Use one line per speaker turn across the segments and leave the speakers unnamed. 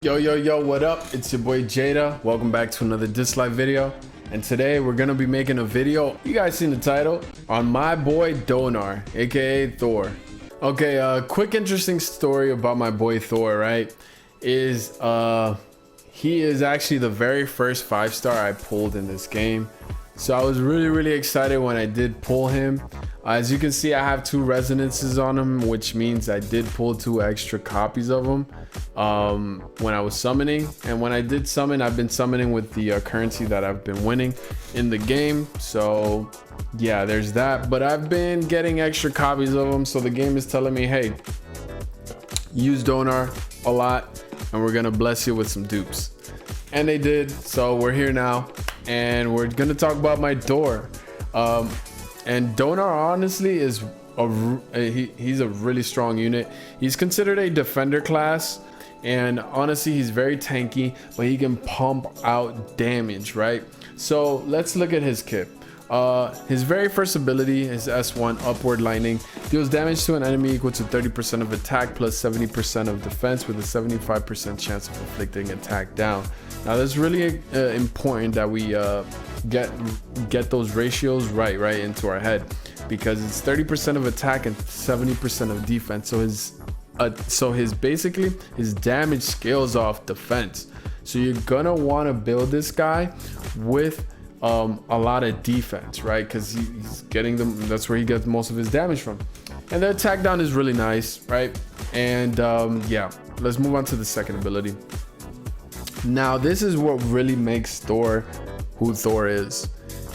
Yo, what up? It's your boy Jadaa. Welcome back to another Dislyte video. And today we're gonna be making a video, you guys seen the title, on my boy Donar, aka Thor. Okay, quick interesting story about my boy Thor, right? Is he is actually the very first 5-star I pulled in this game. So I was really excited when I did pull him. As you can see, I have 2 resonances on him, which means I did pull 2 extra copies of him when I was summoning. And when I did summon, I've been summoning with the currency that I've been winning in the game. So yeah, there's that. But I've been getting extra copies of him, so the game is telling me, hey, use Donar a lot and we're gonna bless you with some dupes. And they did. So we're here now and we're gonna talk about my Thor. And Donar honestly is he's a really strong unit. He's considered a defender class, and honestly he's very tanky, but he can pump out damage, right? So let's look at his kit. His very first ability is S1 Upward Lightning, deals damage to an enemy equal to 30% of attack plus 70% of defense with a 75% chance of inflicting attack down. Now that's really important that we get those ratios right into our head, because it's 30% of attack and 70% of defense. So his basically his damage scales off defense. So you're gonna want to build this guy with a lot of defense, right? Because he's getting them, that's where he gets most of his damage from. And the attack down is really nice, right? And yeah, let's move on to the second ability. Now this is what really makes Thor who Thor is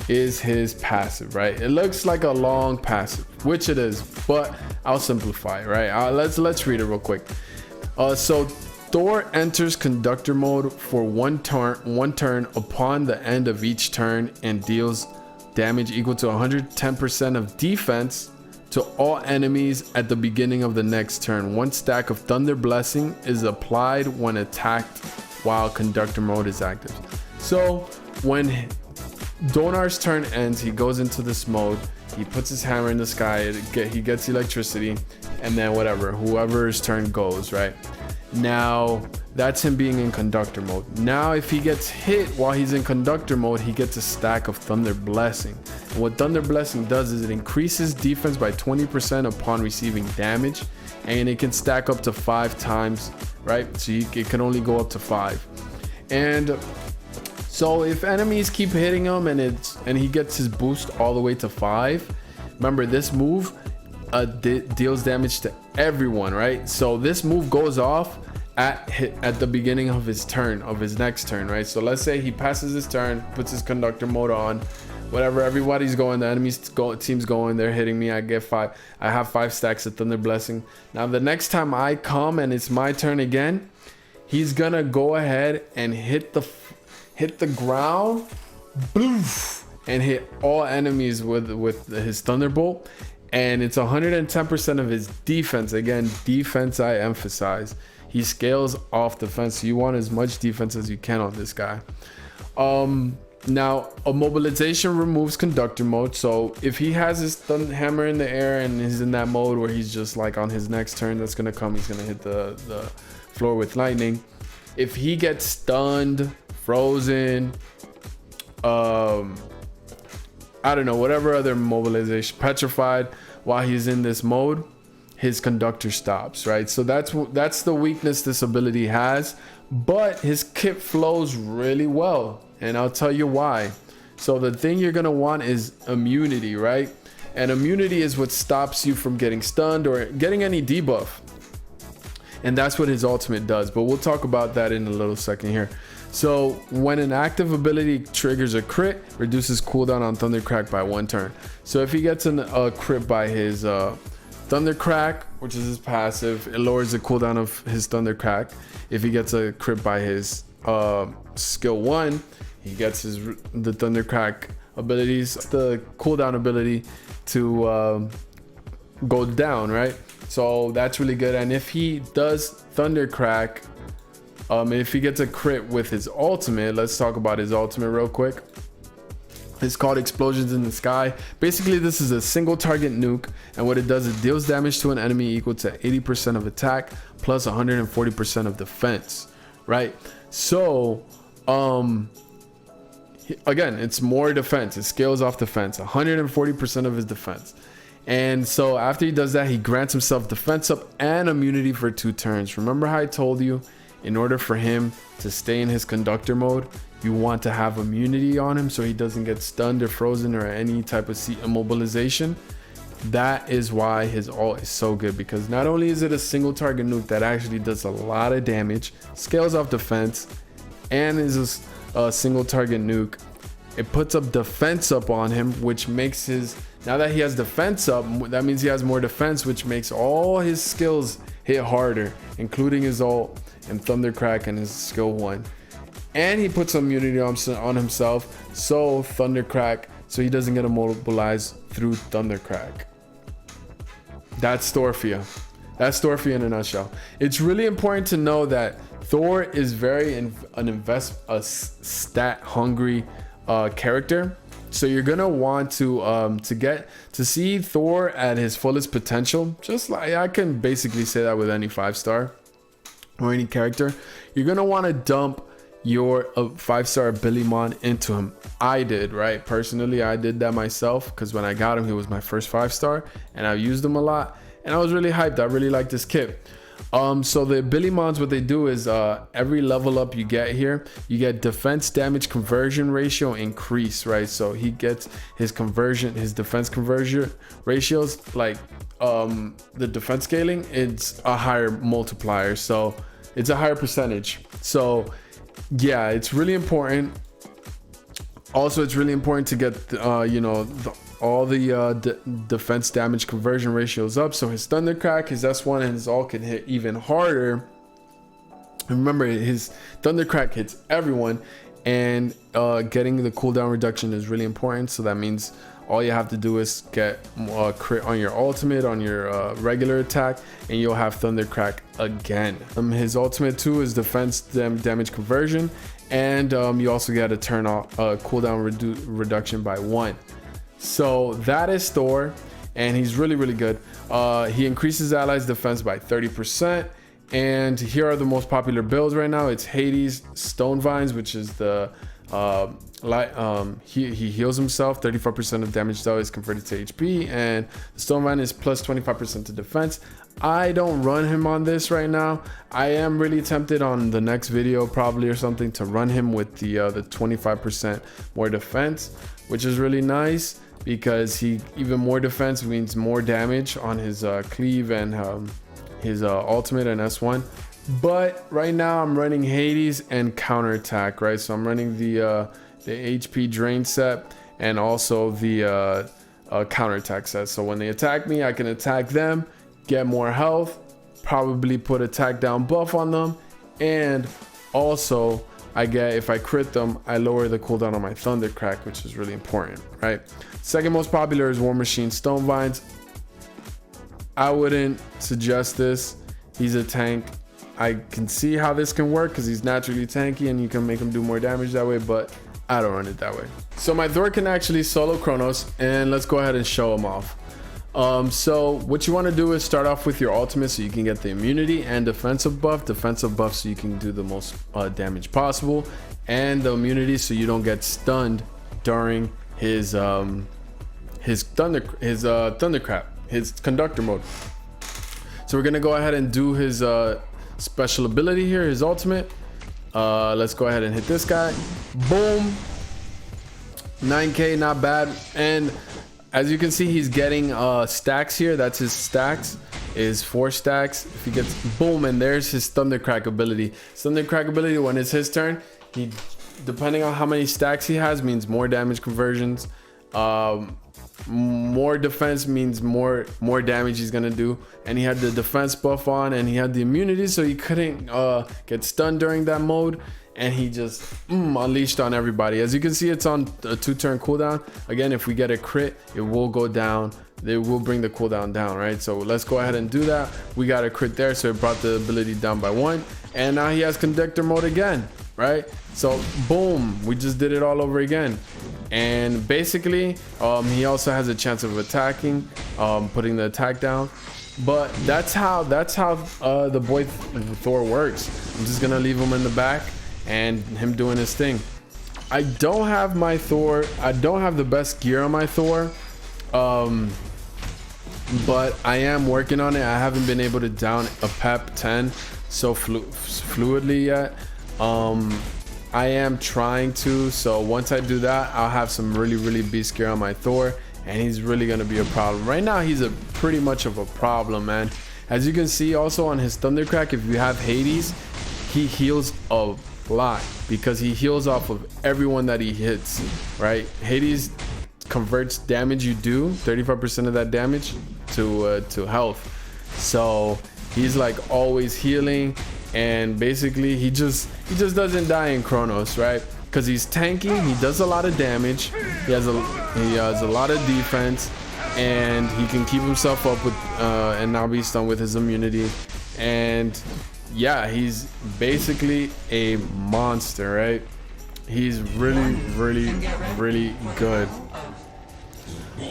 his passive, right? It looks like a long passive, which it is, but I'll simplify it, right? Let's read it real quick. So Thor enters conductor mode for one turn upon the end of each turn and deals damage equal to 110% of defense to all enemies at the beginning of the next turn. 1 stack of Thunder Blessing is applied when attacked while conductor mode is active. So when Donar's turn ends, he goes into this mode, he puts his hammer in the sky, he gets electricity, and then whoever's turn goes, right? Now that's him being in conductor mode. Now if he gets hit while he's in conductor mode, he gets a stack of Thunder Blessing. And what Thunder Blessing does is it increases defense by 20% upon receiving damage, and it can stack up to 5 times, right? So it can only go up to 5. And so if enemies keep hitting him and he gets his boost all the way to 5, remember this move deals damage to everyone, right? So this move goes off at the beginning of his next turn, right? So let's say he passes his turn, puts his conductor mode on, whatever, everybody's going, the enemy's team's going, they're hitting me, I have 5 stacks of Thunder Blessing. Now the next time I come and it's my turn again, he's gonna go ahead and hit the ground, boof, and hit all enemies with his Thunderbolt. And it's 110% of his defense. Again, defense, I emphasize. He scales off defense, so you want as much defense as you can on this guy. Now a mobilization removes conductor mode. So if he has his hammer in the air and he's in that mode where he's just like on his next turn that's gonna come, he's gonna hit the floor with lightning. If he gets stunned, frozen, I don't know, whatever other mobilization, petrified, while he's in this mode, his conductor stops, right? So that's the weakness this ability has, but his kit flows really well, and I'll tell you why. So the thing you're gonna want is immunity, right? And immunity is what stops you from getting stunned or getting any debuff, and that's what his ultimate does, but we'll talk about that in a little second here. So when an active ability triggers a crit, reduces cooldown on Thundercrack by 1 turn. So if he gets a crit by his Thundercrack, which is his passive, it lowers the cooldown of his Thundercrack. If he gets a crit by his skill 1, he gets the Thundercrack abilities, the cooldown ability to go down, right? So that's really good. And if he does Thundercrack, if he gets a crit with his ultimate, let's talk about his ultimate real quick. It's called Explosions in the Sky. Basically, this is a single target nuke, and what it does is deals damage to an enemy equal to 80% of attack plus 140% of defense, right? So again, it's more defense. It scales off defense, 140% of his defense. And so after he does that, he grants himself defense up and immunity for 2 turns. Remember how I told you, in order for him to stay in his conductor mode, you want to have immunity on him so he doesn't get stunned or frozen or any type of immobilization. That is why his ult is so good, because not only is it a single target nuke that actually does a lot of damage, scales off defense, and is a single target nuke, it puts up defense up on him, which makes his, now that he has defense up, that means he has more defense, which makes all his skills hit harder, including his ult and Thundercrack and his skill 1. And he puts immunity on himself, so Thundercrack, so he doesn't get immobilized through Thundercrack. That's Thor for you. That's Thor for you in a nutshell. It's really important to know that Thor is very a stat hungry character. So you're gonna want to get to see Thor at his fullest potential. Just like I can basically say that with any 5-star or any character, you're gonna want to dump your 5-star abilitymon into him. I did, right? Personally, I did that myself, because when I got him, he was my first 5-star, and I used him a lot, and I was really hyped. I really like this kit. So the abilitymons, what they do is every level up you get here, you get defense damage conversion ratio increase, right? So he gets his defense conversion ratios, like the defense scaling, it's a higher multiplier, so it's a higher percentage. So yeah, it's really important. Also, it's really important to get you know, all the defense damage conversion ratios up, so his Thundercrack, his S1, and his ult can hit even harder. And remember, his Thundercrack hits everyone, and getting the cooldown reduction is really important. So that means all you have to do is get crit on your ultimate, on your regular attack, and you'll have Thundercrack again. His ultimate too is defense damage conversion, and you also get to turn off cooldown reduction by 1. So that is Thor, and he's really good. He increases allies defense by 30%, and here are the most popular builds right now. It's Hades, Stone Vines, which is the he heals himself, 34% of damage though is converted to HP, and the Stone Vine is plus 25% to defense. I don't run him on this right now. I am really tempted on the next video probably or something to run him with the 25% more defense, which is really nice, because he even more defense means more damage on his cleave and his ultimate and S1. But right now I'm running Hades and counterattack, right? So I'm running the HP drain set and also the counterattack set. So when they attack me, I can attack them, get more health, probably put attack down buff on them, and also I get, if I crit them, I lower the cooldown on my Thundercrack, which is really important, right? Second most popular is War Machine Stone Vines. I wouldn't suggest this. He's a tank. I can see how this can work because he's naturally tanky and you can make him do more damage that way, but I don't run it that way. So my Thor can actually solo Kronos, and let's go ahead and show him off. So what you want to do is start off with your ultimate so you can get the immunity and defensive buff so you can do the most damage possible, and the immunity so you don't get stunned during his Thundercrap, his conductor mode. So we're gonna go ahead and do his special ability here, his ultimate. Let's go ahead and hit this guy. Boom. 9k, not bad. And as you can see, he's getting stacks here. That's his stacks, is 4 stacks. If he gets boom, and there's his Thundercrack ability. Thundercrack ability, when it's his turn, he, depending on how many stacks he has, means more damage conversions. More defense means more damage he's gonna do, and he had the defense buff on, and he had the immunity, so he couldn't get stunned during that mode, and he just unleashed on everybody. As you can see, it's on a 2-turn cooldown. Again, if we get a crit, it will go down. They will bring the cooldown down, right? So let's go ahead and do that. We got a crit there, so it brought the ability down by 1, and now he has conductor mode again, right? So boom, we just did it all over again. And basically he also has a chance of attacking, putting the attack down, But that's how the boy Thor works. I'm just gonna leave him in the back and him doing his thing. I don't have my Thor. I don't have the best gear on my Thor. But I am working on it. I haven't been able to down a pep 10 so fluidly yet. I am trying to, so once I do that, I'll have some really beast gear on my Thor, and he's really gonna be a problem. Right now he's a pretty much of a problem, man. As you can see also on his Thundercrack, if you have Hades, he heals a lot because he heals off of everyone that he hits, right? Hades converts damage you do, 35% of that damage to health. So he's like always healing, and basically he just doesn't die in Chronos, right? Because he's tanking, he does a lot of damage, he has a lot of defense, and he can keep himself up with and not be stunned with his immunity. And yeah, he's basically a monster, right? He's really good.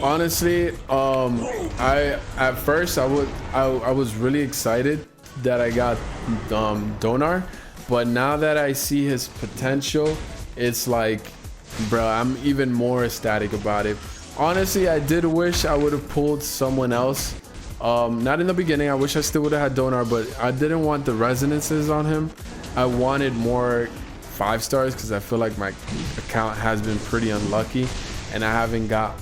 Honestly, at first I was really excited that I got Donar, but now that I see his potential, it's like, bro, I'm even more ecstatic about it. Honestly, I did wish I would have pulled someone else. Not in the beginning. I wish I still would have had Donar, but I didn't want the resonances on him. I wanted more 5 stars because I feel like my account has been pretty unlucky, and I haven't got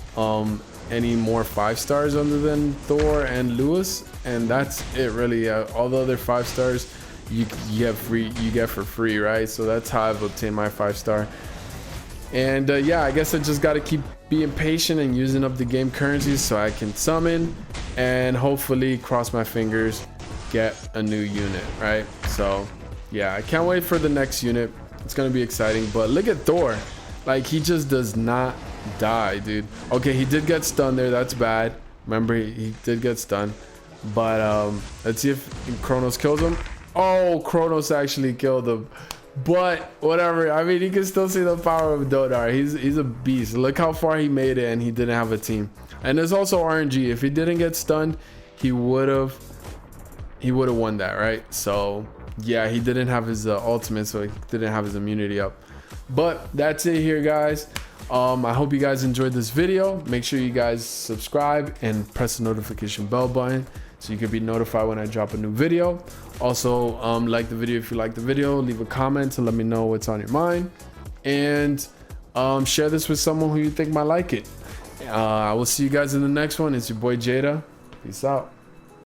any more 5 stars other than Thor and Lewis, and that's it really. All the other 5 stars you get for free, right? So that's how I've obtained my 5 star. And yeah, I guess I just got to keep being patient and using up the game currencies so I can summon and hopefully, cross my fingers, get a new unit, right? So yeah, I can't wait for the next unit. It's gonna be exciting. But look at Thor, like he just does not die, dude. Okay, he did get stunned there, that's bad. Remember, he did get stunned, but let's see if Chronos kills him. Oh, Chronos actually killed him, but whatever. I mean, you can still see the power of Donar. He's a beast. Look how far he made it, and he didn't have a team. And there's also RNG. If he didn't get stunned, he would have won that, right? So yeah, he didn't have his ultimate, so he didn't have his immunity up. But that's it here, guys. I hope you guys enjoyed this video. Make sure you guys subscribe and press the notification bell button so you can be notified when I drop a new video. Also, like the video if you like the video. Leave a comment to let me know what's on your mind, and share this with someone who you think might like it. I will see you guys in the next one. It's your boy Jadaa. Peace out.